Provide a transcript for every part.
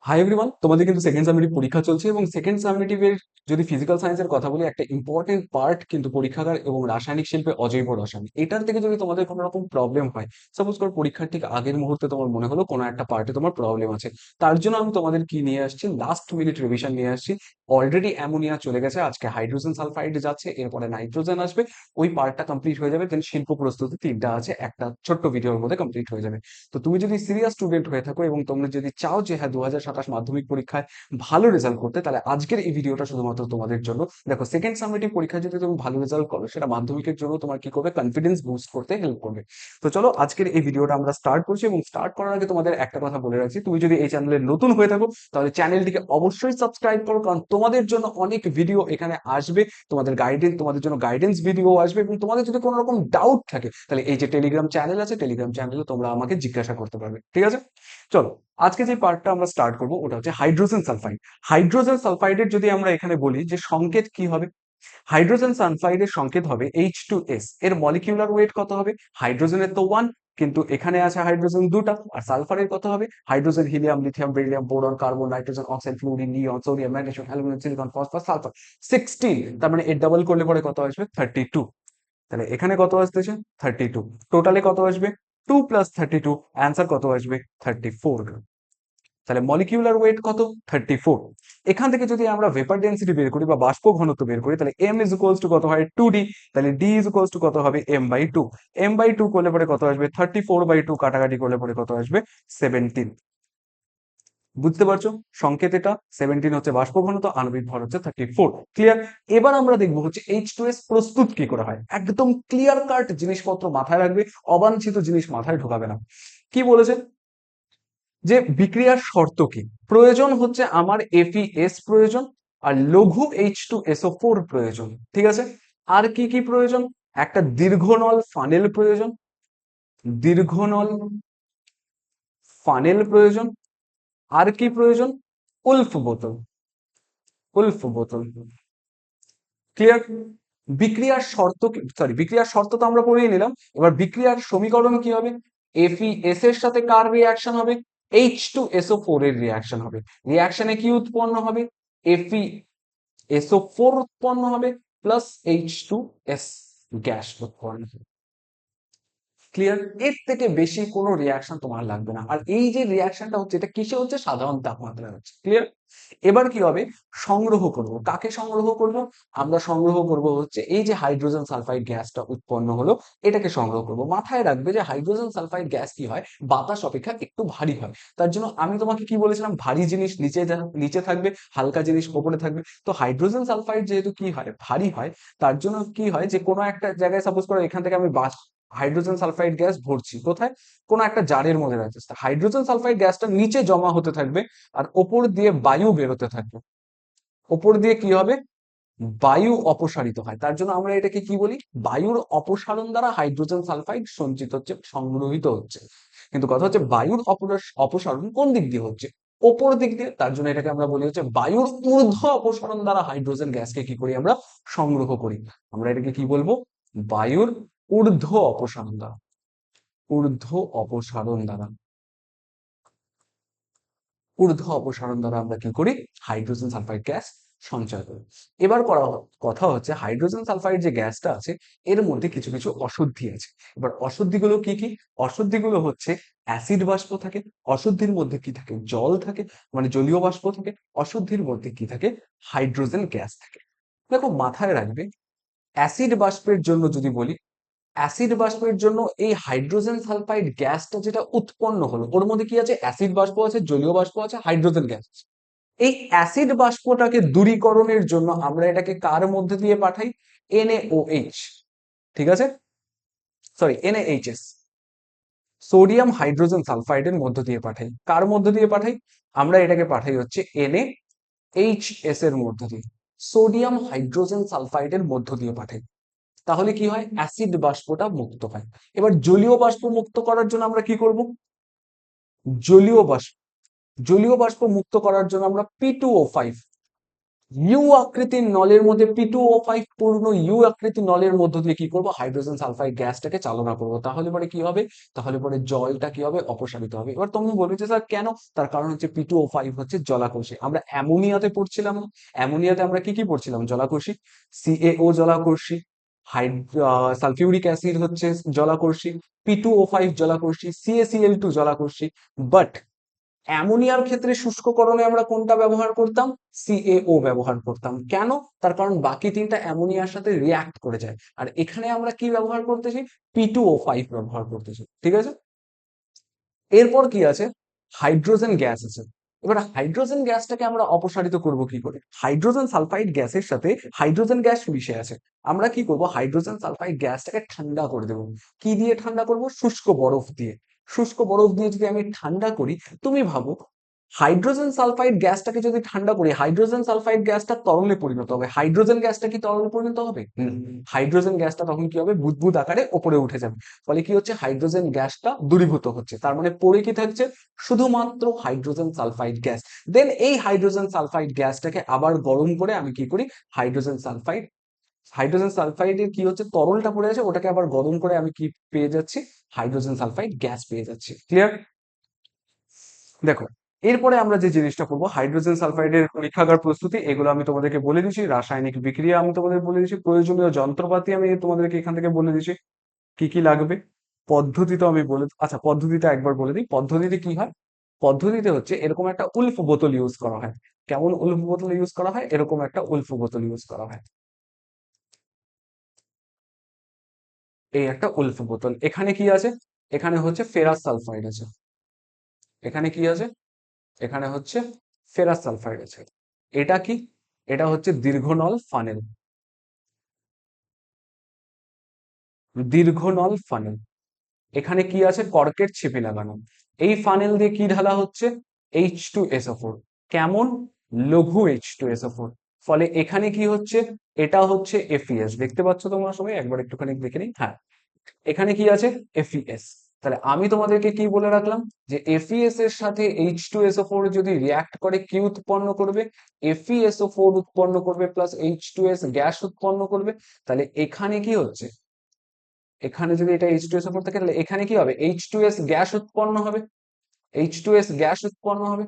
Hi everyone, তোমাদের কিন্তু second summative পরীক্ষা চলছে এবং সেকেন্ড সামেটিভের যদি ফিজিক্যাল সায়েন্সের কথা বলি, একটা ইম্পর্টেন্ট পার্ট কিন্তু পরীক্ষাগার এবং রাসায়নিক শিল্পে অজৈব রসায়ন। এটার থেকে যদি তোমাদের কোনো রকম প্রবলেম হয়, সাপোজ করো পরীক্ষার ঠিক আগের মুহূর্তে তোমার মনে হলো কোনো একটা পার্টে তোমার প্রবলেম আছে, তার জন্য আমি তোমাদের কি নিয়ে আসছি, লাস্ট মিনিট রিভিশন নিয়ে আসছি। অলরেডি অ্যামোনিয়া চলে গেছে, আজকে হাইড্রোজেন সালফাইড যাচ্ছে, এরপরে নাইট্রোজেন আসবে। ওই পার্টটা কমপ্লিট হয়ে যাবে, দেন শিল্প প্রস্তুতি তিনটা আছে, একটা ছোট্ট ভিডিওর মধ্যে কমপ্লিট হয়ে যাবে। তো তুমি যদি সিরিয়াস স্টুডেন্ট হয়ে থাকো এবং তোমরা যদি চাও যে হ্যাঁ 2027 মাধ্যমিক পরীক্ষায় ভালো রেজাল্ট করতে, তাহলে আজকের এই ভিডিওটা শুধুমাত্র তোমাদের জন্য। দেখো, সেকেন্ড সামেটিভ পরীক্ষায় যদি তুমি ভালো রেজাল্ট করো, সেটা মাধ্যমিকের জন্য তোমার কি করবে, কনফিডেন্স বুস্ট করতে হেল্প করবে। তো চলো আজকের এই ভিডিওটা আমরা স্টার্ট করছি, এবং স্টার্ট করার আগে তোমাদের একটা কথা বলে রাখছি, তুমি যদি এই চ্যানেলে নতুন হয়ে থাকো তাহলে চ্যানেলটিকে অবশ্যই সাবস্ক্রাইব করো, কারণ তোমাদের জন্য অনেক ভিডিও এখানে আসবে। তোমাদের জন্য গাইডেন্স ভিডিও আসবে, এবং তোমাদের যদি কোনো রকম ডাউট থাকে তাহলে এই যে টেলিগ্রাম চ্যানেল আছে, টেলিগ্রাম চ্যানেলে তোমরা আমাকে জিজ্ঞাসা করতে পারবে। ঠিক আছে, চলো আজকে যে পার্টটা আমরা স্টার্ট করবো ওটা হচ্ছে হাইড্রোজেন সালফাইড। হাইড্রোজেন সালফাইডের যদি আমরা এখানে বলি যে সংকেত কি হবে, হাইড্রোজেন সালফাইডের সংকেত হবে H2S। এর মলিকিউলার ওয়েট কত হবে? হাইড্রোজেনের তো 1, কিন্তু এখানে আছে হাইড্রোজেন দুটা। আর সালফারের কত হবে? Hydrogen, helium, lithium, beryllium, boron, carbon, nitrogen, oxide, fluorine, neon, sodium, magnesium, aluminium, silicon, phosphorus, sulphur 16। তার মানে এর ডাবল করলে পরে কত আসবে? 32। তাহলে এখানে কত আসতেছে? 32। টোটালে কত আসবে? 2 প্লাস 32, অ্যান্সার কত আসবে? 34। তাহলে মলিকিউলার ওয়েট কত? 34। এখান থেকে যদি আমরা ভেপার ডেন্সিটি বের করি বা বাষ্প ঘনত্ব বের করি, তাহলে এম ইজ ইকুয়ালস টু কত হয়? 2D। তাহলে ডি ইজ ইকুয়ালস টু কত হবে? m/2। m/2 করলে পরে কত আসবে? 34/2, কাটাকাটি করলে পরে কত আসবে? 17। বুঝতে পারছো? সংকেত এটা 17 হচ্ছে বাষ্প ঘনত্ব, আণবিক ভর হচ্ছে 34। ক্লিয়ার? এবার আমরা দেখবো হচ্ছে H2S প্রস্তুত কি করে হয়। একদম ক্লিয়ার কাট জিনিসপত্র মাথায় রাখবে, অবাঞ্ছিত জিনিস মাথায় ঢোকাবে না। কি বলেছে? যে বিক্রিয়ার শর্ত কি? প্রয়োজন হচ্ছে আমার FeS প্রয়োজন, আর লঘু H2SO4 প্রয়োজন। ঠিক আছে, আর কি কি প্রয়োজন? একটা দীর্ঘনল ফানেল প্রয়োজন, দীর্ঘনল ফানেল প্রয়োজন। আর কি প্রয়োজন? উল্ফ বোতল, উল্ফ বোতল। ক্লিয়ার? বিক্রিয়ার শর্ত, সরি বিক্রিয়ার শর্ত তো আমরা পড়িয়ে নিলাম। এবার বিক্রিয়ার সমীকরণ কি হবে? FeS এর সাথে কার রিয়াকশন হবে? H2SO4 এর রিয়াকশন হবে। রিয়াকশনে কি উৎপন্ন হবে? FeSO4 উৎপন্ন হবে, প্লাস H2S গ্যাস উৎপন্ন হবে। ক্লিয়ার? এর থেকে বেশি কোনো রিয়াকশন তোমার লাগবে না। আর এই যে রিয়াকশনটা হচ্ছে, এটা কিসে হচ্ছে? সাধারণ তাপমাত্রায় হচ্ছে। ক্লিয়ার? এবার কি হবে? সংগ্রহ করব। কাকে সংগ্রহ করব? আমরা সংগ্রহ করব হচ্ছে এই যে হাইড্রোজেন সালফাইড গ্যাসটা উৎপন্ন হলো, এটাকে সংগ্রহ করব। মাথায় রাখবে যে হাইড্রোজেন সালফাইড গ্যাস কি হয়, বাতাস অপেক্ষা একটু ভারী হয়। তার জন্য আমি তোমাকে কি বলেছিলাম, ভারী জিনিস নিচে থাকবে, হালকা জিনিস উপরে থাকবে। তো হাইড্রোজেন সালফাইড যেহেতু কি হয়, ভারী হয়, তার জন্য কি হয় যে কোনো একটা জায়গায়, সাপোজ করো এখান থেকে আমি হাইড্রোজেন সালফাইড গ্যাস ভরছি কোথায়? কোনো একটা জারের মধ্যে রাখছি। হাইড্রোজেন সালফাইড গ্যাসটা নিচে জমা হতে থাকবে, আর ওপর দিয়ে বায়ু বেরোতে থাকবে। ওপর দিয়ে কি হবে? বায়ু অপসারিত হয়। তার জন্য আমরা এটাকে কি বলি? বায়ুর অপসারণ দ্বারা হাইড্রোজেন সালফাইড সঞ্চিত হচ্ছে, সংগ্রহিত হচ্ছে। কিন্তু কথা হচ্ছে বায়ুর অপসারণ কোন দিক দিয়ে হচ্ছে? ওপর দিক দিয়ে। তার জন্য এটাকে আমরা বলি হচ্ছে বায়ুর ঊর্ধ্ব অপসারণ দ্বারা হাইড্রোজেন গ্যাসকে কি করি আমরা? সংগ্রহ করি। আমরা এটাকে কি বলবো? বায়ুর ঊর্ধ্ব অপসারণ দ্বারা, ঊর্ধ্ব অপসারণ দ্বারা, ঊর্ধ্ব অপসারণ দ্বারা আমরা কি করি? হাইড্রোজেন সালফাইড গ্যাস সঞ্চয় করি। এবার কথা হচ্ছে হাইড্রোজেন সালফাইড যে গ্যাসটা আছে, এর মধ্যে কিছু কিছু অশুদ্ধি আছে। এবার অশুদ্ধিগুলো কি কি? অশুদ্ধিগুলো হচ্ছে অ্যাসিড বাষ্প থাকে, অশুদ্ধির মধ্যে কি থাকে? জল থাকে, মানে জলীয় বাষ্প থাকে। অশুদ্ধির মধ্যে কি থাকে? হাইড্রোজেন গ্যাস থাকে। দেখো মাথায় রাখবে, অ্যাসিড বাষ্পের জন্য যদি বলি, অ্যাসিড বাষ্পের জন্য এই হাইড্রোজেন সালফাইড গ্যাসটা যেটা উৎপন্ন হলো, ওর মধ্যে কি আছে? অ্যাসিড বাষ্প আছে, জলীয় বাষ্প আছে, হাইড্রোজেন গ্যাস আছে। এই অ্যাসিড বাষ্পটাকে দূরীকরণের জন্য আমরা এটাকে কার মধ্যে দিয়ে পাঠাই? NaOH। ঠিক আছে, সরি NaHS, সোডিয়াম হাইড্রোজেন সালফাইডের মধ্য দিয়ে পাঠাই। কার মধ্য দিয়ে পাঠাই? আমরা এটাকে পাঠাই হচ্ছে NaHS এর মধ্য দিয়ে, সোডিয়াম হাইড্রোজেন সালফাইডের মধ্য দিয়ে পাঠাই। তাহলে কি হয়? অ্যাসিড বাষ্পটা মুক্ত হয়। এবার জলীয় বাষ্প মুক্ত করার জন্য আমরা কি করব? জলীয় বাষ্প, জলীয় বাষ্প মুক্ত করার জন্য আমরা P2O5, ইউ আকৃতির নলের মধ্যে P2O5 পূর্ণ ইউ আকৃতির নলের মধ্য দিয়ে কি করব, হাইড্রোজেন সালফাইড গ্যাসটাকে চালনা করব। তাহলে পরে কি হবে, তাহলে পরে জলটা কি হবে, অপসারিত হবে। এবার তুমি বলবে যে স্যার কেন, তার কারণ হচ্ছে P2O5 হচ্ছে জলাকোষী। আমরা অ্যামোনিয়াতে পড়ছিলাম না, অ্যামোনিয়াতে আমরা কি কি পড়ছিলাম, জলাকোষী, CaO জলাকোষী, সালফিউরিক অ্যাসিড হচ্ছে জলাকোষী, P2O5 জলাকোষী, CaCl2 জলাকোষী। বাট অ্যামোনিয়ার ক্ষেত্রে শুষ্ককরণে আমরা কোনটা ব্যবহার করতাম, CaO ব্যবহার করতাম। কেন, তার কারণ বাকি তিনটা অ্যামোনিয়ার সাথে রিঅ্যাক্ট করে যায়, আর এখানে আমরা কি ব্যবহার করতেছি, P2O5 ব্যবহার করতেছি। ঠিক আছে, এরপর কি আছে, হাইড্রোজেন গ্যাস আছে। এবার হাইড্রোজেন গ্যাসটাকে আমরা অপসারিত করব কি করে, হাইড্রোজেন সালফাইড গ্যাসের সাথে হাইড্রোজেন গ্যাস মিশে আছে। আমরা কি করব, হাইড্রোজেন সালফাইড গ্যাসটাকে ঠান্ডা করে দেবো। কি দিয়ে ঠান্ডা করব, শুষ্ক বরফ দিয়ে। শুষ্ক বরফ দিয়ে যদি আমি ঠান্ডা করি, তুমি ভাবো হাইড্রোজেন সালফাইড গ্যাসটাকে যদি ঠান্ডা করি, হাইড্রোজেন সালফাইড গ্যাসটা তরলে পরিণত হবে। হাইড্রোজেন গ্যাসটা কি তরলে পরিণত হবে, হাইড্রোজেন গ্যাসটা তখন কি হবে, বুদবুদ আকারে উপরে উঠে যাবে। ফলে কি হচ্ছে, হাইড্রোজেন গ্যাসটা দূরীভূত হচ্ছে। তার মানে পড়ে কি থাকছে, শুধুমাত্র হাইড্রোজেন সালফাইড গ্যাস। দেন এই হাইড্রোজেন সালফাইড গ্যাসটাকে আবার গরম করে আমি কি করি, হাইড্রোজেন সালফাইড, হাইড্রোজেন সালফাইডের কি হচ্ছে, তরলটা পড়ে আছে, ওটাকে আবার গরম করে আমি কি পেয়ে যাচ্ছি, হাইড্রোজেন সালফাইড গ্যাস পেয়ে যাচ্ছি। ক্লিয়ার? দেখো, এরপরে আমরা যে জিনিসটা করবো, হাইড্রোজেন সালফাইডের পরীক্ষাগার প্রস্তুতি, এগুলো আমি তোমাদেরকে বলে দিচ্ছি। রাসায়নিক বিক্রিয়া আমি তোমাদের বলে দিচ্ছি। প্রয়োজনীয় যন্ত্রপাতি আমি তোমাদেরকে এখান থেকে বলে দিচ্ছি কি কি লাগবে। পদ্ধতি তো আমি বলে, আচ্ছা পদ্ধতিটা একবার বলে দিই। পদ্ধতিতে কি হয়, পদ্ধতিতে হচ্ছে এরকম একটা উল্ফ বোতল ইউজ করা হয়। কেমন উল্ফ বোতল ইউজ করা হয়, এরকম একটা উল্ফ বোতল ইউজ করা হয়। এই একটা উল্ফ বোতল, এখানে কি আছে, এখানে হচ্ছে ফেরাস সালফাইড আছে। এখানে কি আছে, এখানে হচ্ছে ফেরাস সালফাইড আছে। এটা কি, এটা হচ্ছে দীর্ঘনল ফানেল, দীর্ঘনল ফানেল। এখানে কি আছে, কর্কের ছিপি লাগানো। এই ফানেল দিয়ে কি ঢালা হচ্ছে, H2SO4। কেমন, লঘু H2SO4। ফলে এখানে কি হচ্ছে, এটা হচ্ছে FeS। দেখতে পাচ্ছ তোমরা সবাই, একবার একটুখানি দেখে নিই। হ্যাঁ, এখানে কি আছে, FeS। তাহলে আমি তোমাদেরকে কি বলে রাখলাম, যে FeS এর সাথে H2SO4 যদি রিঅ্যাক্ট করে কি উৎপন্ন করবে, FeSO4 উৎপন্ন করবে প্লাস H2S গ্যাস উৎপন্ন করবে। তাহলে এখানে কি হচ্ছে, এখানে যদি এটা H2SO4 থাকে, তাহলে এখানে কি হবে, H2S গ্যাস উৎপন্ন হবে, H2S গ্যাস উৎপন্ন হবে।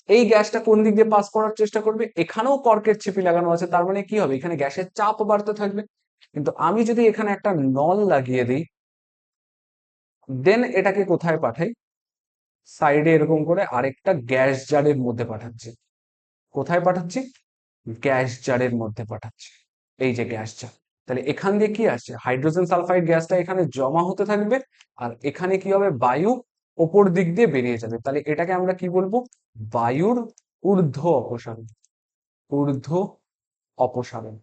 এই গ্যাসটা কোন দিক দিয়ে পাস করার চেষ্টা করবে, এখানেও কর্কের ছিপি লাগানো আছে, তার মানে কি হবে, এখানে গ্যাসের চাপ বাড়তে থাকবে। কিন্তু আমি যদি এখানে একটা নল লাগিয়ে দিই, দেন এটাকে কোথায় পাঠাই, সাইডে এরকম করে আরেকটা গ্যাস জারের মধ্যে পাঠাচ্ছি। কোথায় পাঠাচ্ছি, গ্যাস জারের মধ্যে পাঠাচ্ছি। এই যে গ্যাস জার, তাহলে এখান দিয়ে কি আসছে, হাইড্রোজেন সালফাইড গ্যাসটা এখানে জমা হতে থাকবে, আর এখানে কি হবে, বায়ু ওপর দিক দিয়ে বেরিয়ে যাবে। তাহলে এটাকে আমরা কি বলবো, বায়ুর ঊর্ধ্ব অপসারণ, ঊর্ধ্ব অপসারণ।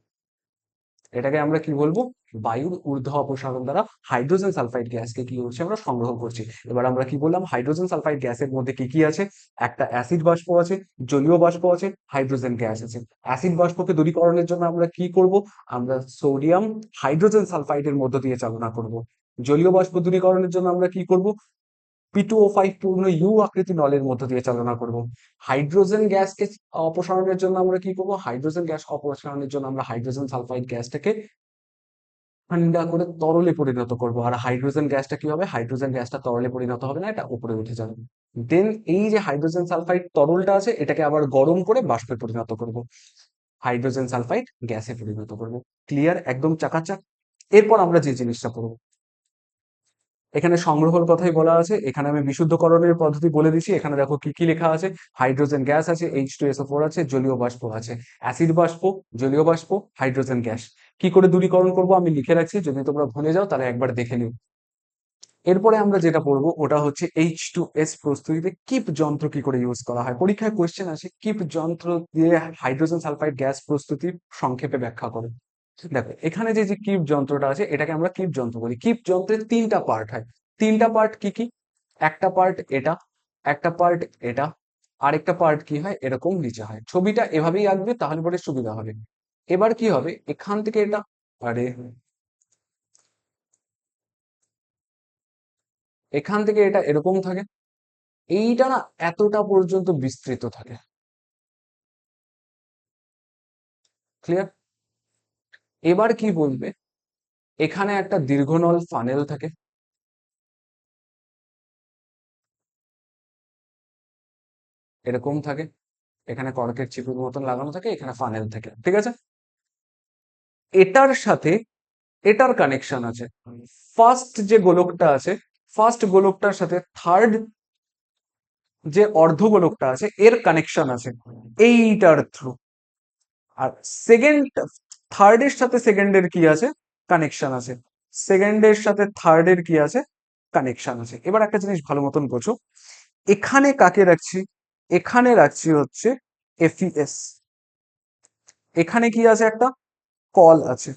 এটাকে আমরা কি বলবো, বায়ুর ঊর্ধ্ব অপসারণ দ্বারা হাইড্রোজেন সালফাইড গ্যাসকে কি করছি, আমরা সংগ্রহ করছি। এবার আমরা কি বললাম, হাইড্রোজেন সালফাইড গ্যাসের মধ্যে কি কি আছে, একটা অ্যাসিড বাষ্প আছে, জলীয় বাষ্প আছে, হাইড্রোজেন গ্যাস আছে। অ্যাসিড বাষ্পকে দূরীকরণের জন্য আমরা কি করব, আমরা সোডিয়াম হাইড্রোজেন সালফাইডের মধ্য দিয়ে চালনা করব। জলীয় বাষ্প দূরীকরণের জন্য আমরা কি করব, P2O5 পূর্ণ ইউ আকৃতি নলের মধ্য দিয়ে চালনা করব। হাইড্রোজেন গ্যাসকে অপসারণের জন্য আমরা কি করব, হাইড্রোজেন গ্যাস অপসারণের জন্য আমরা হাইড্রোজেন সালফাইড গ্যাসটাকে ঠান্ডা করে তরলে পরিণত করব। আর হাইড্রোজেন গ্যাসটা কি হবে, হাইড্রোজেন গ্যাসটা তরলে পরিণত হবে না, এটা উপরে উঠে যাবে। দেন এই যে হাইড্রোজেন সালফাইড তরলটা আছে, এটাকে আবার গরম করে বাষ্পে পরিণত করব, হাইড্রোজেন সালফাইড গ্যাসে পরিণত করব। ক্লিয়ার, একদম চাকাচাক। এরপর আমরা যে জিনিসটা পড়বো, এখানে সংগ্রহের কথাই বলা আছে। এখানে আমি বিশুদ্ধকরণের পদ্ধতি বলে দিচ্ছি। এখানে দেখো কি কি লেখা আছে, হাইড্রোজেন গ্যাস আছে, H2SO4 আছে, জলীয় বাষ্প আছে, অ্যাসিড বাষ্প, জলীয় বাষ্প, হাইড্রোজেন গ্যাস। কি করে দূরীকরণ করব আমি লিখে রাখছি, যদি তোমরা ভুলে যাও তাহলে একবার দেখে নিও। এরপরে আমরা যেটা পড়বো ওটা হচ্ছে H2S প্রস্তুতিতে কিপ যন্ত্র কি করে ইউজ করা হয়। পরীক্ষায় কোশ্চেন আসে, কিপ যন্ত্র দিয়ে হাইড্রোজেন সালফাইড গ্যাস প্রস্তুতি সংক্ষেপে ব্যাখ্যা করো। দেখো, এখানে যে যে কিপ যন্ত্রটা আছে, এটাকে আমরা কিপ যন্ত্র বলি। কিপ যন্ত্রের তিনটা পার্ট হয়। তিনটা পার্ট কি কি, একটা পার্ট এটা, একটা পার্ট এটা, আরেকটা পার্ট কি হয়, এরকম নিচে হয়। ছবিটা এভাবেই আঁকবে, তাহলে পরে সুবিধা হবে। এবার কি হবে, এখান থেকে এটা, আরে এখান থেকে এটা এরকম থাকে, এইটা না এতটা পর্যন্ত বিস্তৃত থাকে। ক্লিয়ার? এবার কি বলবে, এখানে একটা দীর্ঘনল ফানেল থাকে, এরকম থাকে, এখানে কর্কের চিপুর মতন লাগানো থাকে, এখানে ফানেল থাকে, ঠিক আছে? এটার সাথে এটার কানেকশন আছে। ফার্স্ট যে গোলকটা আছে, ফার্স্ট গোলকটার সাথে থার্ড যে অর্ধ গোলকটা আছে এর কানেকশন আছে এইটার থ্রু। আর সেকেন্ড, থার্ডের সাথে সেকেন্ডের কি আছে, কানেকশন আছে। সেকেন্ডের সাথে থার্ডের কি আছে, কানেকশন আছে। এবার একটা জিনিস ভালো মতন বোঝো, এখানে কাকে রাখছি, এখানে রাখছি হচ্ছে এফইএস। এখানে কি আছে, একটা কল আছে,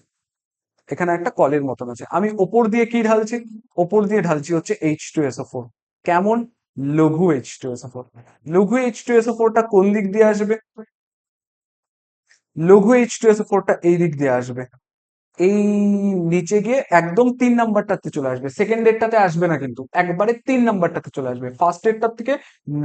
এখানে একটা কলের মতন আছে। আমি ওপর দিয়ে কি ঢালছি, ওপর দিয়ে ঢালছি হচ্ছে H2SO4। কেমন, লঘু H2SO4। লঘু H2SO4টা কোন দিক দিয়ে আসবে, লঘু H2SO4টা এই দিক দিয়ে আসবে, এই নিচে গিয়ে একদম 3 নাম্বারটাতে চলে আসবে। সেকেন্ডেরটাতে আসবে না, কিন্তু একবারে 3 নাম্বারটাতে চলে আসবে। ফার্স্ট এরটার থেকে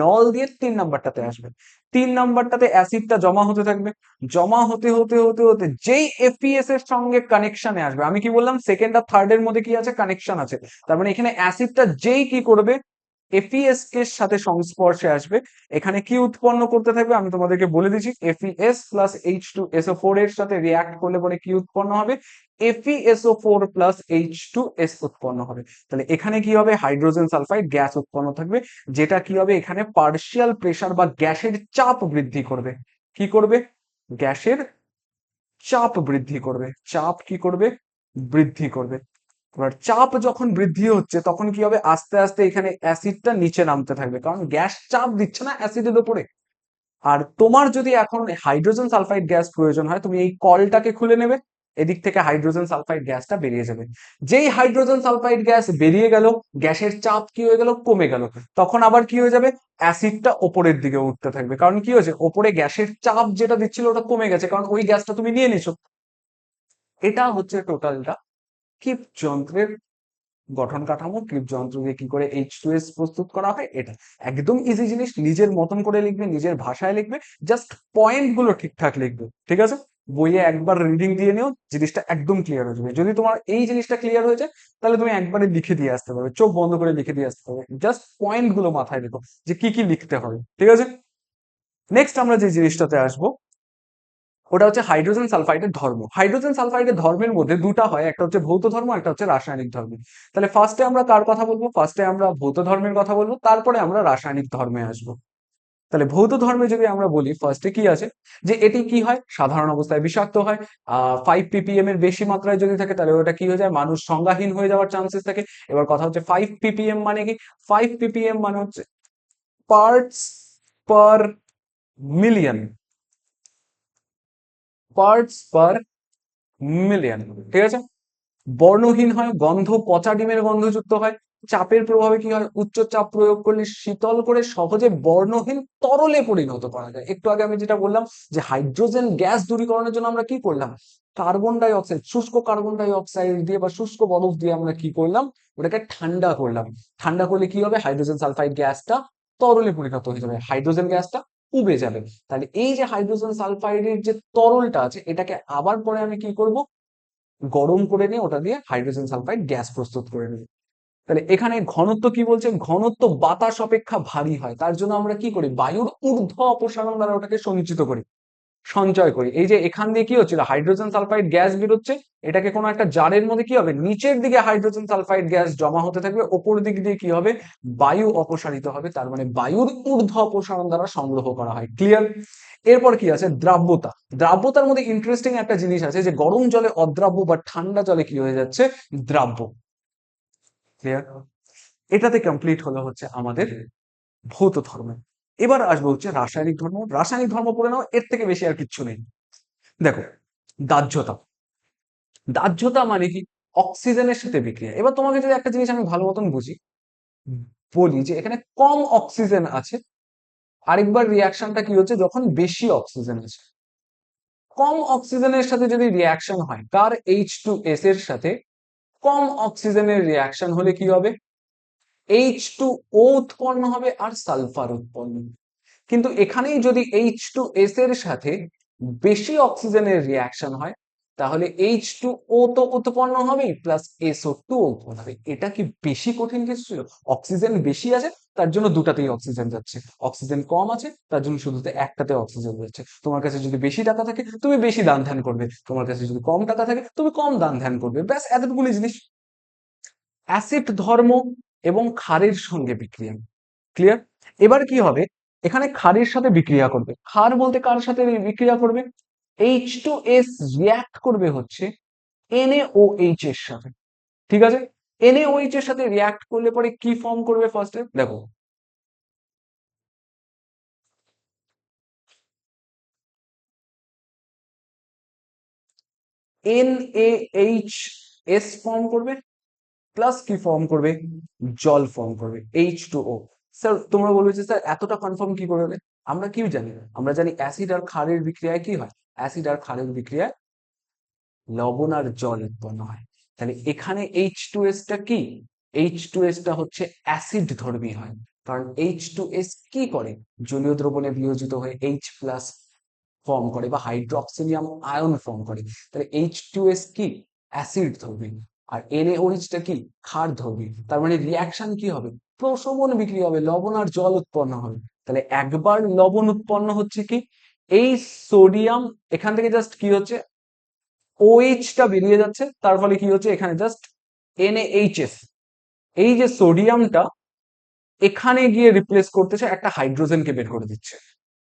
নল দিয়ে 3 নাম্বারটাতে আসবে। 3 নাম্বারটাতে অ্যাসিডটা জমা হতে থাকবে, জমা হতে হতে হতে হতে যেই এফপিএস এর সঙ্গে কানেকশনে আসবে, আমি কি বললাম সেকেন্ড আর থার্ড এর মধ্যে কি আছে, কানেকশন আছে। তার মানে এখানে অ্যাসিডটা যেই কি করবে, এফইএস এর সাথে সংস্পর্শে আসবে, এখানে কি উৎপন্ন করতে থাকবে আমি তোমাদেরকে বলে দিচ্ছি। এফইএস প্লাস H2SO4 এর সাথে রিয়াক্ট করলে পরে কি উৎপন্ন হবে, FeSO4 প্লাস H2S উৎপন্ন হবে। তাহলে এখানে কি হবে, হাইড্রোজেন সালফাইড গ্যাস উৎপন্ন থাকবে, যেটা কি হবে, এখানে পার্শিয়াল প্রেসার বা গ্যাসের চাপ বৃদ্ধি করবে। কি করবে, গ্যাসের চাপ বৃদ্ধি করবে, চাপ কি করবে, বৃদ্ধি করবে। এবার চাপ যখন বৃদ্ধি হচ্ছে তখন কি হবে, আস্তে আস্তে এখানে অ্যাসিডটা নিচে নামতে থাকবে, কারণ গ্যাস চাপ দিচ্ছে না অ্যাসিডের উপরে। আর তোমার যদি এখন হাইড্রোজেন সালফাইড গ্যাস প্রয়োজন হয়, তুমি এই কলটাকে খুলে নেবে, এদিক থেকে হাইড্রোজেন সালফাইড গ্যাসটা বেরিয়ে যাবে। যেই হাইড্রোজেন সালফাইড গ্যাস বেরিয়ে গেল, গ্যাসের চাপ কি হয়ে গেল, কমে গেল। তখন আবার কি হয়ে যাবে, অ্যাসিডটা ওপরের দিকে উঠতে থাকবে, কারণ কি হয়েছে, ওপরে গ্যাসের চাপ যেটা দিচ্ছিল ওটা কমে গেছে, কারণ ওই গ্যাসটা তুমি নিয়ে নিছো। এটা হচ্ছে টোটালটা কিপ যন্ত্রের গঠন কাঠামো, কিপ যন্ত্র দিয়ে কি করে H2S প্রস্তুত করা হয়। এটা একদম ইজি জিনিস, নিজের মতন করে লিখবে, নিজের ভাষায় লিখবে, জাস্ট পয়েন্ট গুলো ঠিকঠাক লিখবে, ঠিক আছে? বইয়ে একবার রিডিং দিয়ে নিও, জিনিসটা একদম ক্লিয়ার হয়ে যাবে। যদি তোমার এই জিনিসটা ক্লিয়ার হয়ে যায়, তাহলে তুমি একবারে লিখে দিয়ে আসতে পারবে, চোখ বন্ধ করে লিখে দিয়ে আসতে পারবে, জাস্ট পয়েন্ট গুলো মাথায় রেখো যে কি কি লিখতে হবে, ঠিক আছে? নেক্সট আমরা যে জিনিসটাতে আসবো, ওটা হচ্ছে হাইড্রোজেন সালফাইডের ধর্ম। হাইড্রোজেন সালফাইডের ধর্মের মধ্যে দুটা হয়, একটা হচ্ছে ভৌত ধর্ম, একটা হচ্ছে রাসায়নিক ধর্ম। তাহলে ফার্স্টে আমরা কার কথা বলবো, ফার্স্টে আমরা ভৌত ধর্মের কথা বলবো, তারপরে আমরা রাসায়নিক ধর্মে আসবো। তাহলে ভৌত ধর্মে যদি আমরা বলি, ফার্স্টে কি আছে, যে এটি কি হয়, সাধারণ অবস্থায় বিষাক্ত হয়। 5 ppm এর বেশি মাত্রায় যদি থাকে, তাহলে ওটা কি হয়ে যায়, মানুষ সংজ্ঞাহীন হয়ে যাওয়ার চান্সেস থাকে। এবার কথা হচ্ছে 5 ppm মানে কি, 5 ppm মানে হচ্ছে parts per million, parts per million, ঠিক আছে? বর্ণহীন হয়, গন্ধ পচা ডিমের গন্ধযুক্ত হয়। চাপের প্রভাবে কি হয়, উচ্চ চাপ প্রয়োগ করলে শীতল করে সহজে বর্ণহীন তরলে পরিণত করা যায়। একটু আগে আমি যেটা বললাম, যে হাইড্রোজেন গ্যাস দূরীকরণের জন্য আমরা কি করলাম, কার্বন ডাই অক্সাইড, শুষ্ক কার্বন ডাই অক্সাইড দিয়ে বা শুষ্ক বরফ দিয়ে আমরা কি করলাম, ওটাকে ঠান্ডা করলাম। ঠান্ডা করলে কি হবে, হাইড্রোজেন সালফাইড গ্যাসটা তরলে পরিণত হয়ে যাবে, হাইড্রোজেন গ্যাসটা উবে যাবে। তাহলে এই যে হাইড্রোজেন সালফাইডের যে তরলটা আছে, এটাকে আবার পরে আমি কি করব, গরম করে নিয়ে ওটা দিয়ে হাইড্রোজেন সালফাইড গ্যাস প্রস্তুত করে নেব। তাহলে এখানে ঘনত্ব কি বলছে, ঘনত্ব বাতাস অপেক্ষা ভারী হয়, তার জন্য আমরা কি করি, বায়ুর ঊর্ধ্ব অপসারণ দ্বারা ওটাকে সঞ্চিত করি, সঞ্চয় করি। এই যে এখান দিয়ে কি হচ্ছিল, হাইড্রোজেন সালফাইড গ্যাস বেরোচ্ছে, এটাকে কোনো একটা জারের মধ্যে কি হবে, নিচের দিকে হাইড্রোজেন সালফাইড গ্যাস জমা হতে থাকবে, ওপর দিক দিয়ে কি হবে, বায়ু অপসারিত হবে, তার মানে বায়ুর ঊর্ধ্ব অপসারণ দ্বারা সংগ্রহ করা হয়। ক্লিয়ার? এরপর কি আছে, দ্রাব্যতা। দ্রাব্যতার মধ্যে ইন্টারেস্টিং একটা জিনিস আছে, যে গরম জলে অদ্রাব্য বা ঠান্ডা জলে কি হয়ে যাচ্ছে, দ্রাব্য। ক্লিয়ার? এটাতে কমপ্লিট হলো হচ্ছে আমাদের ভৌত ধর্ম। এবার আসবো হচ্ছে রাসায়নিক ধর্ম। রাসায়নিক ধর্ম পড়ে নাও, এর থেকে বেশি আর কিচ্ছু নেই। দেখো, দাহ্যতা। দাহ্যতা মানে কি, অক্সিজেনের সাথে বিক্রিয়া। এবার তোমাকে যদি একটা জিনিস আমি ভালো মতন বুঝি, বলি যে এখানে কম অক্সিজেন আছে, আরেকবার রিয়াকশনটা কি হচ্ছে, যখন বেশি অক্সিজেন আছে। কম অক্সিজেনের সাথে যদি রিয়াকশন হয়, কার, H2S এর সাথে কম অক্সিজেনের রিয়াকশন হলে কি হবে, H2O উৎপন্ন হবে আর সালফার উৎপন্ন হবে। কিন্তু এখানেই যদি H2S এর সাথে বেশি অক্সিজেনের রিয়াকশন হয়, তাহলে H2O তো উৎপন্ন হবে প্লাস SO2 উৎপন্ন হবে। এটা কি বেশি কঠিন কিছু ছিল? অক্সিজেন বেশি আছে তার জন্য দুটাতেই অক্সিজেন যাচ্ছে, অক্সিজেন কম আছে তার জন্য শুধুতে একটাতে অক্সিজেন যাচ্ছে। তোমার কাছে যদি বেশি টাকা থাকে তুমি বেশি দান ধ্যান করবে, তোমার কাছে যদি কম টাকা থাকে তুমি কম দান ধ্যান করবে, ব্যাস এতটুকুনি জিনিস। অ্যাসিড ধর্ম এবং ক্ষারের সঙ্গে বিক্রিয়া, ক্লিয়ার? এবার কি হবে, এখানে ক্ষারের সাথে বিক্রিয়া করবে, ক্ষার বলতে কার সাথে বিক্রিয়া করবে? H2S রিয়াক্ট করবে হচ্ছে NaOH এর সাথে, ঠিক আছে? NaOH এর সাথে রিয়াক্ট করলে পরে কি ফর্ম করবে ফার্স্টে দেখো, NaHS ফর্ম করবে প্লাস কি ফর্ম করবে, জল ফর্ম করবে H2O। স্যার তোমরা বলবে যে স্যার এতটা কনফার্ম কি করে হলে? আমরা কি জানি, আমরা জানি অ্যাসিড আর ক্ষারের বিক্রিয়ায় কি হয়, অ্যাসিড আর ক্ষারের বিক্রিয়ায় লবণ আর জল উৎপন্ন হয়। তাহলে এখানে H2S টা কি, H2S টা হচ্ছে অ্যাসিড ধর্মী হয়, কারণ H2S কি করে, জলীয় দ্রবণে বিয়োজিত হয়ে H প্লাস ফর্ম করে বা হাইড্রোক্সিলিয়াম আয়ন ফর্ম করে। তাহলে H2S কি, অ্যাসিড ধর্মী, আর NaOH টা কি, ক্ষার ধর্মী। তার মানে রিয়াকশন কি হবে, প্রশমন বিক্রিয়া হবে, লবণ আর জল উৎপন্ন হবে। তাহলে একবার লবণ উৎপন্ন হচ্ছে কি, এই সোডিয়াম এখান থেকে জাস্ট কি হচ্ছে, OH টা বেরিয়ে যাচ্ছে, তার ফলে কি হচ্ছে এখানে জাস্ট NaHS, এই যে সোডিয়ামটা এখানে গিয়ে রিপ্লেস করতেছে একটা হাইড্রোজেনকে বের করে দিচ্ছে।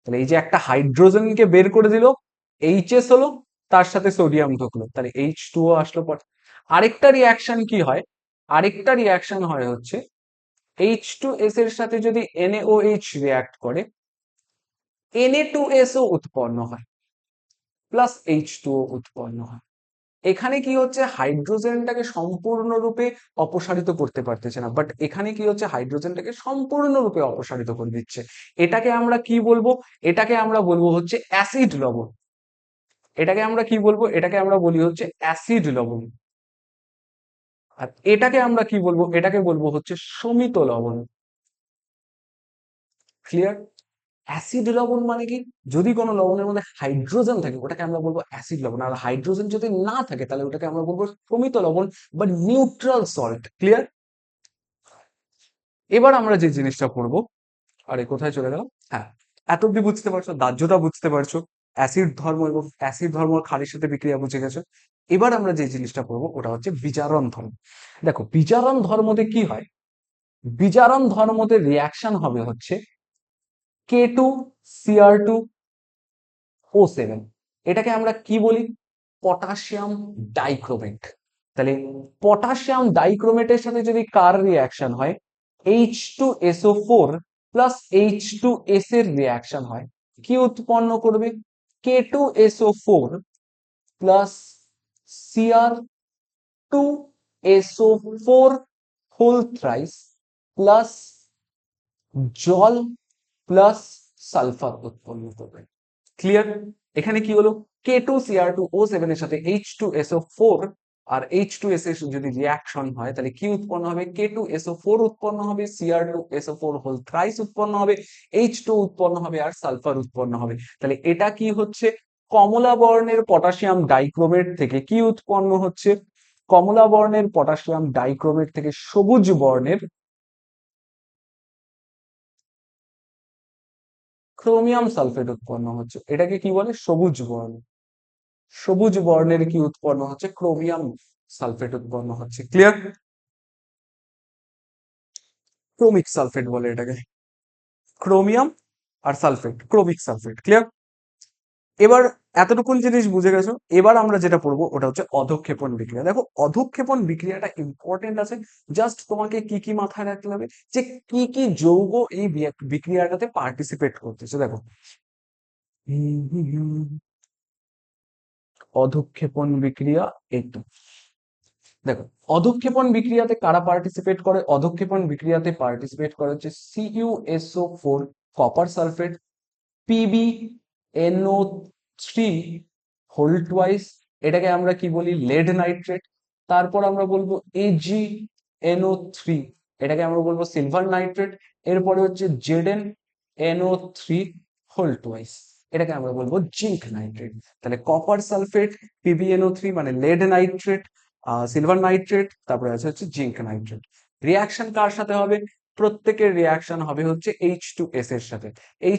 তাহলে এই যে একটা হাইড্রোজেনকে বের করে দিল, এইচএস হলো, তার সাথে সোডিয়াম ঢুকলো, তাহলে H2O আসলো পর। আরেকটা রিয়াকশন কি হয়, আরেকটা রিয়াকশন হয় হচ্ছে H2S এর সাথে যদি NaOH রিয়াক্ট করে Na2SO উৎপন্ন হয় প্লাস H2O উৎপন্ন হয়। এখানে কি হচ্ছে, হাইড্রোজেনটাকে সম্পূর্ণরূপে অপসারিত করতে পারতেছে না, বাট এখানে কি হচ্ছে, হাইড্রোজেনটাকে সম্পূর্ণরূপে অপসারিত করে দিচ্ছে। এটাকে আমরা কি বলবো, এটাকে আমরা বলবো হচ্ছে অ্যাসিড লবণ। এটাকে আমরা কি বলবো, এটাকে আমরা বলি হচ্ছে অ্যাসিড লবণ। আর এটাকে আমরা কি বলবো, এটাকে বলবো হচ্ছে শমিত লবণ। ক্লিয়ার? অ্যাসিড লবণ মানে কি, যদি কোনো লবণের মধ্যে হাইড্রোজেন থাকে ওটাকে আমরা বলবো অ্যাসিড লবণ, আর হাইড্রোজেন যদি না থাকে তাহলে ওটাকে আমরা বলবো শমিত লবণ বা নিউট্রাল সল্ট। ক্লিয়ার? এবার আমরা যে জিনিসটা পড়বো, আরে কোথায় চলে গেল, হ্যাঁ, এত অব্দি বুঝতে পারছো, দাহ্যতা বুঝতে পারছো, অ্যাসিড ধর্ম এবং অ্যাসিড ধর্ম আর ক্ষারের সাথে বিক্রিয়া বুঝে গেছো। এবার আমরা যে জিনিসটা পড়বো ওটা হচ্ছে বিজারণ ধর্ম। দেখো বিজারণ ধর্মতে কি হয়, বিজারণ ধর্মতে রিয়াকশন হবে হচ্ছে K2Cr2O7, এটাকে আমরা কি বলি, পটাশিয়াম ডাইক্রোমেট। তাহলে পটাশিয়াম ডাইক্রোমেটের সাথে যদি কার রিয়াকশন হয়, H2SO4 প্লাস H2S এর রিয়াকশন হয়, কি উৎপন্ন করবে, K2SO4 plus Cr2SO4 whole thrice plus জল প্লাস সালফার উৎপন্ন করবে। ক্লিয়ার? এখানে কি হলো, K2Cr2O7 এর সাথে H2SO4 আর H2S এর যদি রিয়াকশন হয় তাহলে কি উৎপন্ন হবে, K2SO4 উৎপন্ন হবে, Cr2SO4 হোল থ্রাইস উৎপন্ন হবে, H2 উৎপন্ন হবে আর সালফার উৎপন্ন হবে। তাহলে এটা কি হচ্ছে, কমলা বর্ণের পটাশিয়াম ডাইক্রোমেট থেকে কি উৎপন্ন হচ্ছে, কমলা বর্ণের পটাশিয়াম ডাইক্রোমেট থেকে সবুজ বর্ণের ক্রোমিয়াম সালফেট উৎপন্ন হচ্ছে। এটাকে কি বলে, সবুজ বর্ণ, সবুজ বর্ণের কি উৎপন্ন হচ্ছে, ক্রোমিয়াম সালফেট উৎপন্ন হচ্ছে। ক্লিয়ার? ক্রোমিক সালফেট বলে এটাকে, ক্রোমিয়াম আর সালফেট, ক্রোমিক সালফেট। ক্লিয়ার? এবার এতটুকুন জিনিস বুঝে গেছো, এবার আমরা যেটা পড়বো ওটা হচ্ছে অধঃক্ষেপণ বিক্রিয়া। দেখো অধঃক্ষেপণ বিক্রিয়াটা ইম্পর্টেন্ট আছে, জাস্ট তোমাকে কি কি মাথায় রাখতে হবে, যে কি কি যৌগ এই বিক্রিয়াটাতে পার্টিসিপেট করতেছে। দেখো অধঃক্ষেপণ বিক্রিয়া, এই তো দেখো, অধঃক্ষেপণ বিক্রিয়াতে কারা পার্টিসিপেট করে, অধঃক্ষেপণ বিক্রিয়াতে পার্টিসিপেট করে হচ্ছে CuSO4 copper sulphate, PbNO3 whole twice, এটাকে আমরা কি বলি, লেড নাইট্রেট। তারপর আমরা বলবো AgNO3, এটাকে আমরা বলবো সিলভার নাইট্রেট। এরপরে হচ্ছে ZnNO3 হোল টুয়াইস। এটাকে আমরা বলবো জিঙ্ক নাইট্রেট। তাহলে কপার সালফেট, PbNO3 মানে লেড নাইট্রেট, সিলভার নাইট্রেট, তারপরে হচ্ছে জিঙ্ক নাইট্রেট। রিয়াকশন কার সাথে হবে? প্রত্যেকের রিয়াকশন হবে হচ্ছে H2S এর সাথে।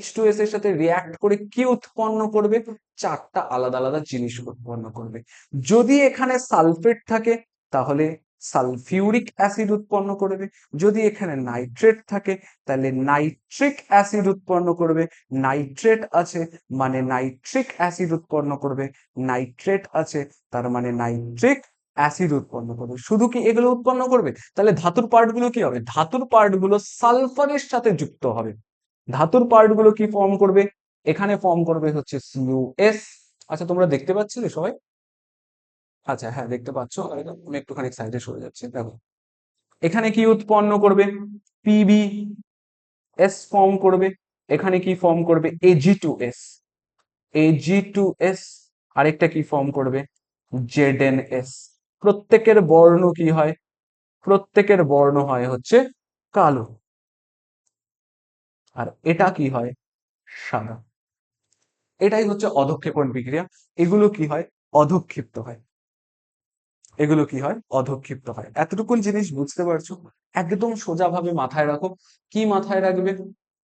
H2S এর সাথে রিয়াক্ট করে কি উৎপন্ন করবে? চারটা আলাদা আলাদা জিনিস উৎপন্ন করবে। যদি এখানে সালফেট থাকে তাহলে সালফিউরিক অ্যাসিড উৎপন্ন করবে। যদি এখানে নাইট্রেট থাকে তাহলে নাইট্রিক অ্যাসিড উৎপন্ন করবে। নাইট্রেট আছে মানে নাইট্রিক অ্যাসিড উৎপন্ন করবে। নাইট্রেট আছে তার মানে নাইট্রিক অ্যাসিড উৎপন্ন করবে। শুধু কি এগুলো উৎপন্ন করবে? তাহলে ধাতুর পার্টগুলো কি হবে? ধাতুর পার্টগুলো সালফারের সাথে যুক্ত হবে। ধাতুর পার্টগুলো কি ফর্ম করবে? এখানে ফর্ম করবে হচ্ছে CuS। আচ্ছা, তোমরা দেখতে পাচ্ছিলে সবাই? আচ্ছা, হ্যাঁ দেখতে পাচ্ছ। আমি একটুখানি সাইডে সরে যাচ্ছি, দেখো এখানে কি উৎপন্ন করবে? PbS ফর্ম করবে। এখানে কি ফর্ম করবে? Ag2S। Ag2S আরেকটা কি ফর্ম করবে? ZnS। প্রত্যেকের বর্ণ কি হয়? প্রত্যেকের বর্ণ হয় হচ্ছে কালো। আর এটা কি হয়? সাদা। এটাই হচ্ছে অধঃক্ষেপণ বিক্রিয়া। এগুলো কি হয়? অধঃক্ষিপ্ত হয়। এগুলো কি হয়? অধঃক্ষিপ্ত হয়। এতটুকুন জিনিস বুঝতে পারছো? একদম সোজাভাবে মাথায় রাখো। কি মাথায় রাখবে?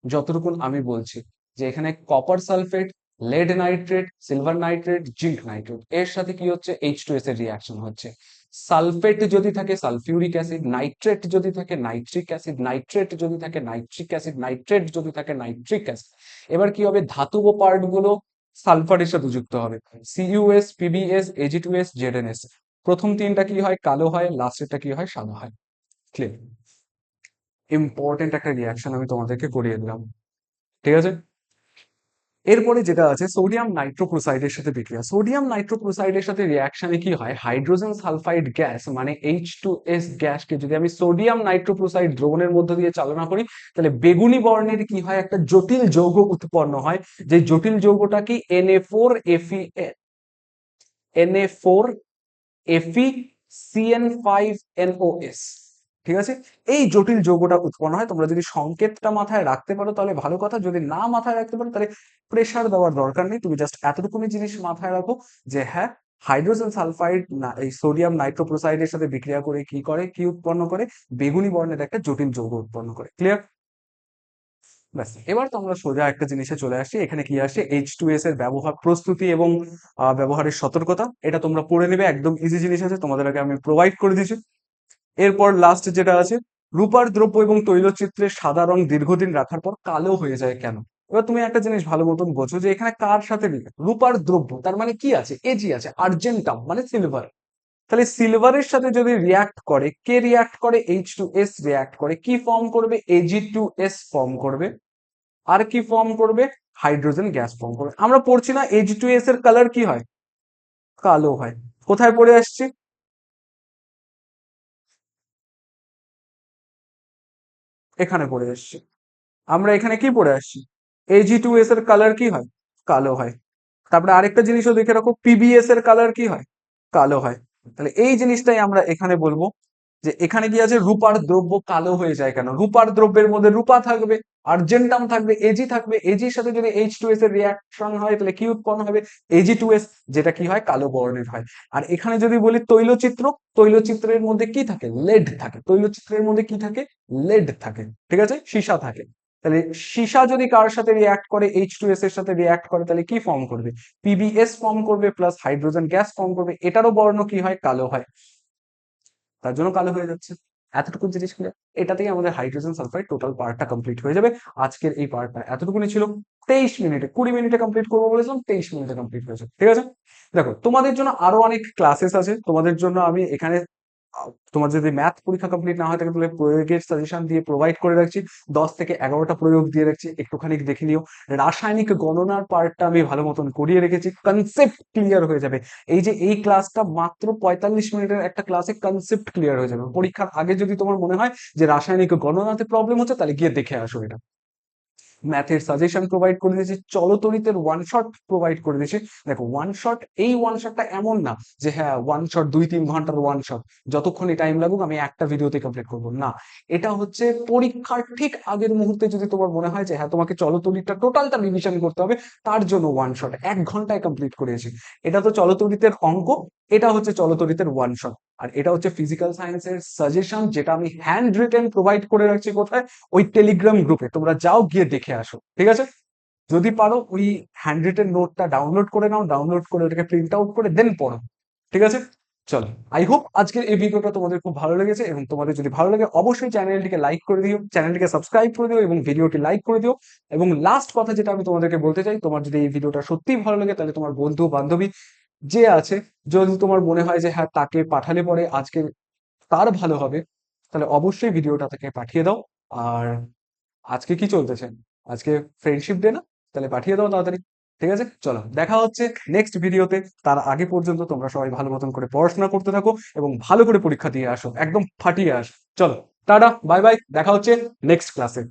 যতটুকুন আমি বলছি, যে এখানে copper sulphate, lead nitrate, silver nitrate, zinc nitrate এর সাথে কি হচ্ছে? H2S এর রিয়াকশন হচ্ছে। সালফেট যদি থাকে সালফিউরিক অ্যাসিড, নাইট্রেট যদি থাকে নাইট্রিক অ্যাসিড, নাইট্রেট যদি থাকে নাইট্রিক অ্যাসিড, নাইট্রেট যদি থাকে নাইট্রিক অ্যাসিড। এবার কি হবে? ধাতব পার্ট গুলো সালফারের সাথে যুক্ত হবে। CuS, PbS, Ag2S, ZnS। প্রথম তিনটা কি হয়? কালো হয়। লাস্টেরটা কি হয়? সাদা হয়। ক্লিয়ার? ইম্পর্টেন্ট একটা রিয়াকশন আমি তোমাদেরকে করিয়ে দিলাম। ঠিক আছে? এরপরে যেটা আছে সোডিয়াম নাইট্রোক্লোরাইডের সাথে বিক্রিয়া। সোডিয়াম নাইট্রোক্লোরাইডের সাথে রিয়াকশনে কি হয়? হাইড্রোজেন সালফাইড গ্যাস মানে H2S গ্যাসকে যদি আমি সোডিয়াম নাইট্রোক্লোরাইড দ্রবণের মধ্য দিয়ে চালনা করি, তাহলে বেগুনি বর্ণের কি হয়? একটা জটিল যৌগ উৎপন্ন হয়। যে জটিল যৌগটা কি? Na4FeCN5NOS। ঠিক আছে? এই জটিল যৌগটা উৎপন্ন হয়। তোমরা যদি সংকেতটা মাথায় রাখতে পারো তাহলে ভালো কথা, যদি না মাথায় রাখতে পারো তাহলে প্রেসার দেওয়ার দরকার নেই। তুমি জাস্ট এতটুকুনি জিনিস মাথায় রাখো যে হ্যাঁ, হাইড্রোজেন সালফাইড না এই সোডিয়াম নাইট্রোক্লোরাইডের সাথে বিক্রিয়া করে কি করে? কি উৎপন্ন করে? বেগুনি বর্ণের একটা জটিল যৌগ উৎপন্ন করে। ক্লিয়ার? ব্যাস, এবার তো আমরা সোজা একটা জিনিসে চলে আসছি। এখানে কি আসে? H2S এর ব্যবহার প্রস্তুতি এবং ব্যবহারের সতর্কতা। এটা তোমরা পড়ে নেবে, একদম ইজি জিনিস আছে, তোমাদের আগে আমি প্রোভাইড করে দিয়েছি। এরপর লাস্ট যেটা আছে, রূপার দ্রব্য এবং তৈলচিত্রে সাদা রং দীর্ঘদিন রাখার পর কালো হয়ে যায় কেন? এবার তুমি একটা জিনিস ভালো মতন বোঝো যে এখানে কার সাথে রূপার দ্রব্য, তার মানে কি আছে? এজি আছে, আর্জেন্টাম মানে সিলভার। তাহলে সিলভারের সাথে যদি রিয়াক্ট করে, কে রিয়াক্ট করে? H2S রিয়াক্ট করে, কি ফর্ম করবে? Ag2S ফর্ম করবে। আর কি ফর্ম করবে? হাইড্রোজেন গ্যাস ফর্ম করবে। আমরা পড়ছি না H2S এর কালার কি হয়? কালো হয়। কোথায় পড়ে আসছে? এখানে পড়ে আসছে। আমরা এখানে কি পড়ে আসছি? Ag2S এর কালার কি হয়? কালো হয়। তারপরে আরেকটা জিনিসও দেখে রাখো, PbS এর কালার কি হয়? কালো হয়। তাহলে এই জিনিসটাই আমরা এখানে বলবো যে এখানে কি আছে? রূপার দ্রব্য কালো হয়ে যায় কেন? রূপার দ্রব্যের মধ্যে রূপা থাকবে, আর্জেন্টাম থাকবে, এজি থাকবে। এজির সাথে যদি H2S এর রিয়াকশন হয় তাহলে কি উৎপন্ন হবে? Ag2S, যেটা কি হয়? কালো বর্ণের হয়। আর এখানে যদি বলি তৈলচিত্র, তৈলচিত্রের মধ্যে কি থাকে? লেড থাকে। তৈলচিত্রের মধ্যে কি থাকে? লেড থাকে। ঠিক আছে? সীসা থাকে। তাহলে সীসা যদি কার সাথে রিয়াক্ট করে? H2S এর সাথে রিয়াক্ট করে, তাহলে কি ফর্ম করবে? PbS ফর্ম করবে প্লাস হাইড্রোজেন গ্যাস ফর্ম করবে। এটারও বর্ণ কি হয়? কালো হয়। তার জন্য কালো হয়ে যাচ্ছে। এতটুকু জিনিস ক্লিয়ার? এটাতেই আমাদের হাইড্রোজেন সালফাইড টোটাল পার্টটা কমপ্লিট হয়ে যাবে। আজকের এই পার্টটা এতটুকুনি ছিল। 23 মিনিটে, 20 মিনিটে কমপ্লিট করবো বলেছিলাম, 23 মিনিটে কমপ্লিট হয়েছে। ঠিক আছে? দেখো, তোমাদের জন্য আরো অনেক ক্লাসেস আছে। তোমাদের জন্য আমি এখানে তোমার যদি ম্যাথ পরীক্ষা কমপ্লিট না হয় থাকে তাহলে প্রয়োগের সাজেশন দিয়ে প্রোভাইড করে রাখছি। 10 থেকে 11টা প্রয়োগ দিয়ে রাখছি, একটুখানি দেখে নিও। রাসায়নিক গণনার পার্টটা আমি ভালো মতন করিয়ে রেখেছি, কনসেপ্ট ক্লিয়ার হয়ে যাবে। এই যে এই ক্লাসটা মাত্র 45 মিনিটের একটা ক্লাসে কনসেপ্ট ক্লিয়ার হয়ে যাবে। পরীক্ষার আগে যদি তোমার মনে হয় যে রাসায়নিক গণনাতে প্রবলেম হচ্ছে, তাহলে গিয়ে দেখে আসো এটা। ম্যাথের সাজেশন প্রোভাইড করে দিয়েছি, চলতরিতের ওয়ান শট প্রোভাইড করে দিয়েছি। দেখো ওয়ান শট, এই ওয়ান শটটা এমন না যে হ্যাঁ ওয়ান শট 2-3 ঘন্টার ওয়ান শট, যতক্ষণই টাইম লাগুক আমি একটা ভিডিওতে কমপ্লিট করবো না। এটা হচ্ছে পরীক্ষার ঠিক আগের মুহূর্তে যদি তোমার মনে হয় যে হ্যাঁ তোমাকে চলতরিটা টোটালটা রিভিশন করতে হবে, তার জন্য ওয়ান শট 1 ঘন্টায় কমপ্লিট করেছি। এটা তো চলতরিতের অঙ্ক, এটা হচ্ছে চলতরিতের ওয়ান শট। আর এটা হচ্ছে ফিজিক্যাল সায়েন্সের সাজেশন, যেটা আমি হ্যান্ড রিটেন প্রোভাইড করে রাখছি কোথায়, ওই টেলিগ্রাম গ্রুপে। তোমরা যাও গিয়ে দেখে আসো, ঠিক আছে? যদি পারো ওই হ্যান্ড রিটেন নোটটা ডাউনলোড করে নাও, ডাউনলোড করে ওটাকে প্রিন্ট আউট করে দেন পড়ো, ঠিক আছে? চলো, আই হোপ আজকের এই ভিডিওটা তোমাদের খুব ভালো লেগেছে, এবং তোমাদের যদি ভালো লাগে অবশ্যই চ্যানেলটিকে লাইক করে দিও, চ্যানেলটিকে সাবস্ক্রাইব করে দিও এবং ভিডিওটি লাইক করে দিও। এবং লাস্ট কথা যেটা আমি তোমাদেরকে বলতে চাই, তোমার যদি এই ভিডিওটা সত্যিই ভালো লাগে, তাহলে তোমার বন্ধু বান্ধবী যে আছে, যদি তোমার মনে হয় যে হ্যাঁ তাকে পাঠালে পরে আজকে তার ভালো হবে, তাহলে অবশ্যই ভিডিওটা তাকে পাঠিয়ে দাও। আর আজকে কি চলতেছে, আজকে ফ্রেন্ডশিপ ডে না? তাহলে পাঠিয়ে দাও তাড়াতাড়ি, ঠিক আছে? চলো, দেখা হচ্ছে নেক্সট ভিডিওতে। তার আগে পর্যন্ত তোমরা সবাই ভালো মতন করে পড়াশোনা করতে থাকো এবং ভালো করে পরীক্ষা দিয়ে আসো, একদম ফাটিয়ে আসো। চলো, টাটা, বাই বাই, দেখা হচ্ছে নেক্সট ক্লাসে।